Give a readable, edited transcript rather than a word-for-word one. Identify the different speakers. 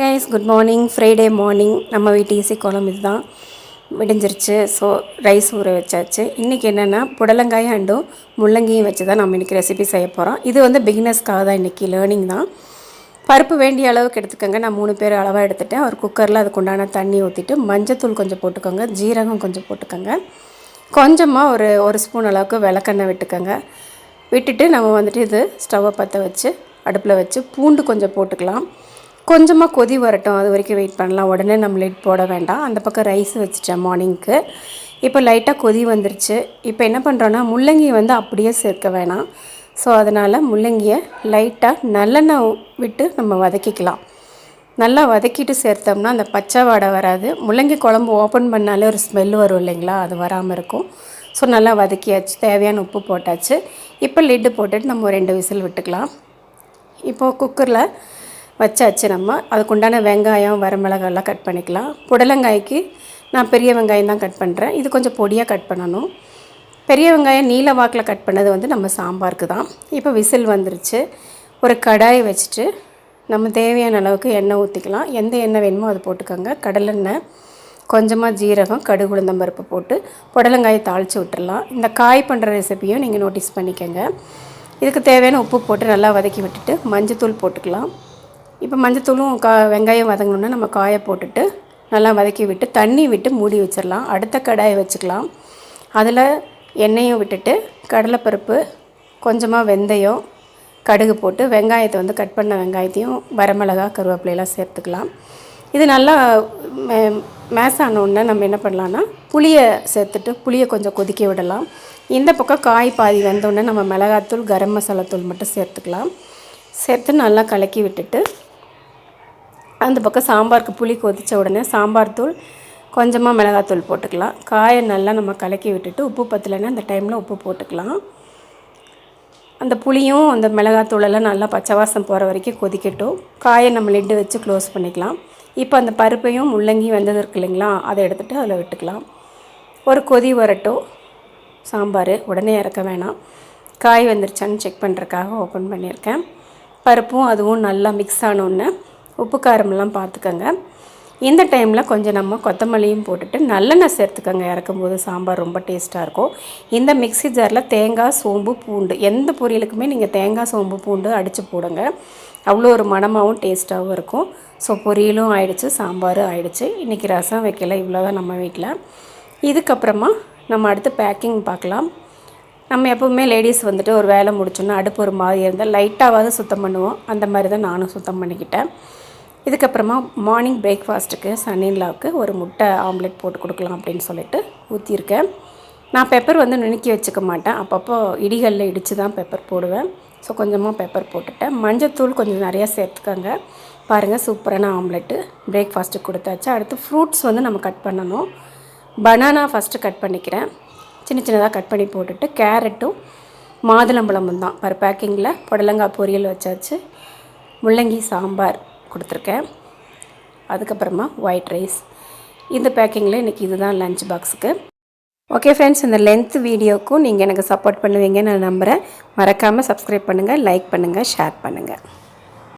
Speaker 1: Guys good morning. Friday morning நம்ம வீட்டு easy குழம்பு இதுதான் விடிஞ்சிருச்சு. ஸோ ரைஸ் ஊற வச்சாச்சு. இன்றைக்கி என்னென்னா புடலங்காயும் அண்டும் முள்ளங்கியும் வச்சு தான் நம்ம இன்றைக்கி ரெசிபி செய்ய போகிறோம். இது வந்து பிகினர்ஸ்க்காக தான் இன்றைக்கி லேர்னிங் தான். பருப்பு வேண்டிய அளவுக்கு எடுத்துக்கோங்க. நான் 3 பேர் அளவாக எடுத்துகிட்டேன். ஒரு குக்கரில் அதுக்கு உண்டான தண்ணி ஊற்றிட்டு மஞ்சத்தூள் கொஞ்சம் போட்டுக்கோங்க, ஜீரகம் கொஞ்சம் போட்டுக்கோங்க, கொஞ்சமாக ஒரு ஸ்பூன் அளவுக்கு விளக்கெண்ணெய் விட்டுக்கோங்க. விட்டுட்டு நம்ம வந்துட்டு இது ஸ்டவ்வை பற்ற வச்சு அடுப்பில் வச்சு பூண்டு கொஞ்சம் போட்டுக்கலாம். கொஞ்சமாக கொதி வரட்டும், அது வரைக்கும் வெயிட் பண்ணலாம். உடனே நம்ம லிட் போட வேண்டாம். அந்த பக்கம் ரைஸ் வச்சுட்டேன் மார்னிங்க்கு. இப்போ லைட்டாக கொதி வந்துருச்சு. இப்போ என்ன பண்ணுறோன்னா முள்ளங்கி வந்து அப்படியே சேர்க்க வேணாம். ஸோ அதனால் முள்ளங்கியை லைட்டாக நல்லெண்ணெய் விட்டு நம்ம வதக்கிக்கலாம். நல்லா வதக்கிட்டு சேர்த்தோம்னா அந்த பச்சை வாடை வராது. முள்ளங்கி குழம்பு ஓப்பன் பண்ணாலே ஒரு ஸ்மெல் வரும் இல்லைங்களா, அது வராமல் இருக்கும். ஸோ நல்லா வதக்கியாச்சு, தேவையான உப்பு போட்டாச்சு. இப்போ லிட்டு போட்டுட்டு நம்ம 2 விசில் விட்டுக்கலாம். இப்போது குக்கரில் வச்சாச்சு. நம்ம அதுக்குண்டான வெங்காயம் வரமிளகாயெல்லாம் கட் பண்ணிக்கலாம். புடலங்காய்க்கு நான் பெரிய வெங்காயம் தான் கட் பண்ணுறேன். இது கொஞ்சம் பொடியாக கட் பண்ணணும். பெரிய வெங்காயம் நீல வாக்கில் கட் பண்ணது வந்து நம்ம சாம்பாருக்கு தான். இப்போ விசில் வந்துருச்சு. ஒரு கடாயை வச்சுட்டு நம்ம தேவையான அளவுக்கு எண்ணெய் ஊற்றிக்கலாம். எந்த எண்ணெய் வேணுமோ அது போட்டுக்கோங்க. கடலெண்ணெய், கொஞ்சமாக ஜீரகம், கடுகு, உளுந்தம்பருப்பு போட்டு புடலங்காயை தாளித்து விட்டுடலாம். இந்த காய் பண்ணுற ரெசிப்பியும் நீங்கள் நோட்டீஸ் பண்ணிக்கோங்க. இதுக்கு தேவையான உப்பு போட்டு நல்லா வதக்கி விட்டுட்டு மஞ்சத்தூள் போட்டுக்கலாம். இப்போ மஞ்சத்தூளும் வெங்காயம் வதங்கணுன்னா நம்ம காயை போட்டுட்டு நல்லா வதக்கி விட்டு தண்ணி விட்டு மூடி வச்சிடலாம். அடுத்த கடாயை வச்சுக்கலாம். அதில் எண்ணெயும் விட்டுட்டு கடலைப்பருப்பு, கொஞ்சமாக வெந்தயம், கடுகு போட்டு வெங்காயத்தை வந்து கட் பண்ண வெங்காயத்தையும் வரமிளகா, கருவேப்பிலையெல்லாம் சேர்த்துக்கலாம். இது நல்லா மேஸ் ஆனோடனே நம்ம என்ன பண்ணலான்னா புளியை சேர்த்துட்டு புளியை கொஞ்சம் கொதிக்க விடலாம். இந்த பக்கம் காய் பாதி வெந்தோடனே நம்ம மிளகாத்தூள், கரம் மசாலா தூள் மட்டும் சேர்த்துக்கலாம். சேர்த்து நல்லா கலக்கி விட்டுட்டு அந்த பக்கம் சாம்பாருக்கு புளி கொதித்த உடனே சாம்பார் தூள், கொஞ்சமாக மிளகாத்தூள் போட்டுக்கலாம். காயை நல்லா நம்ம கலக்கி விட்டுட்டு உப்பு பத்தலைன்னா அந்த டைமில் உப்பு போட்டுக்கலாம். அந்த புளியும் அந்த மிளகாத்தூளெல்லாம் நல்லா பச்சை வாசம் போகிற வரைக்கும் கொதிக்கட்டும். காயை நம்ம லிட்டு வச்சு க்ளோஸ் பண்ணிக்கலாம். இப்போ அந்த பருப்பையும் முள்ளங்கி வெந்தது இருக்கு இல்லைங்களா, அதை எடுத்துகிட்டு அதில் விட்டுக்கலாம். ஒரு கொதி வரட்டும். சாம்பார் உடனே இறக்க வேணாம். காய் வந்துருச்சான்னு செக் பண்ணுறதுக்காக ஓப்பன் பண்ணியிருக்கேன். பருப்பும் அதுவும் நல்லா மிக்ஸ் ஆனோடனே உப்பு காரமெல்லாம் பார்த்துக்கோங்க. இந்த டைமில் கொஞ்சம் நம்ம கொத்தமல்லியும் போட்டுட்டு நல்லெண்ணெய் சேர்த்துக்கோங்க. இறக்கும்போது சாம்பார் ரொம்ப டேஸ்ட்டாக இருக்கும். இந்த மிக்ஸி ஜாரில் தேங்காய், சோம்பு, பூண்டு, எந்த பொரியலுக்குமே நீங்கள் தேங்காய், சோம்பு, பூண்டு அடித்து போடுங்க. அவ்வளோ ஒரு மணமாகவும் டேஸ்ட்டாகவும் இருக்கும். ஸோ பொரியலும் ஆயிடுச்சு, சாம்பாரும் ஆயிடுச்சு. இன்றைக்கி ரசம் வைக்கல. இவ்வளோதான் நம்ம வீட்டில். இதுக்கப்புறமா நம்ம அடுத்து பேக்கிங் பார்க்கலாம். நம்ம எப்போவுமே லேடிஸ் வந்துட்டு ஒரு வேலை முடிச்சோன்னா அடுப்பு ஒரு மாதிரி இருந்தால் லைட்டாவது சுத்தம் பண்ணுவோம். அந்த மாதிரி தான் நானும் சுத்தம் பண்ணிக்கிட்டேன். இதுக்கப்புறமா மார்னிங் பிரேக்ஃபாஸ்ட்டுக்கு சன்னின்லாவுக்கு ஒரு முட்டை ஆம்லெட் போட்டு கொடுக்கலாம் அப்படின்னு சொல்லிட்டு ஊற்றிருக்கேன். நான் பெப்பர் வந்து நுணுக்கி வச்சுக்க மாட்டேன். அப்பப்போ இடிகளில் இடித்து தான் பெப்பர் போடுவேன். ஸோ கொஞ்சமாக பெப்பர் போட்டுட்டேன். மஞ்சத்தூள் கொஞ்சம் நிறையா சேர்த்துக்கோங்க. பாருங்கள், சூப்பரான ஆம்லெட்டு பிரேக்ஃபாஸ்ட்டுக்கு கொடுத்தாச்சு. அடுத்து ஃப்ரூட்ஸ் வந்து நம்ம கட் பண்ணணும். பனானா ஃபஸ்ட்டு கட் பண்ணிக்கிறேன். சின்ன சின்னதாக கட் பண்ணி போட்டுட்டு கேரட்டும் மாதுளம்பழமும் தான். ஒரு பேக்கிங்கில் புடலங்காய் பொரியல் வச்சாச்சு. முள்ளங்கி சாம்பார் கொடுத்துருக்கேன். அதுக்கப்புறமா ஒயிட் ரைஸ். இந்த பேக்கிங்கில் இன்றைக்கி இதுதான் லஞ்ச் பாக்ஸுக்கு. ஓகே ஃப்ரெண்ட்ஸ், இந்த லென்த் வீடியோக்கும் நீங்கள் எனக்கு சப்போர்ட் பண்ணுவீங்கன்னு நான் நம்புகிறேன். மறக்காமல் சப்ஸ்கிரைப் பண்ணுங்கள், லைக் பண்ணுங்கள், ஷேர் பண்ணுங்கள்.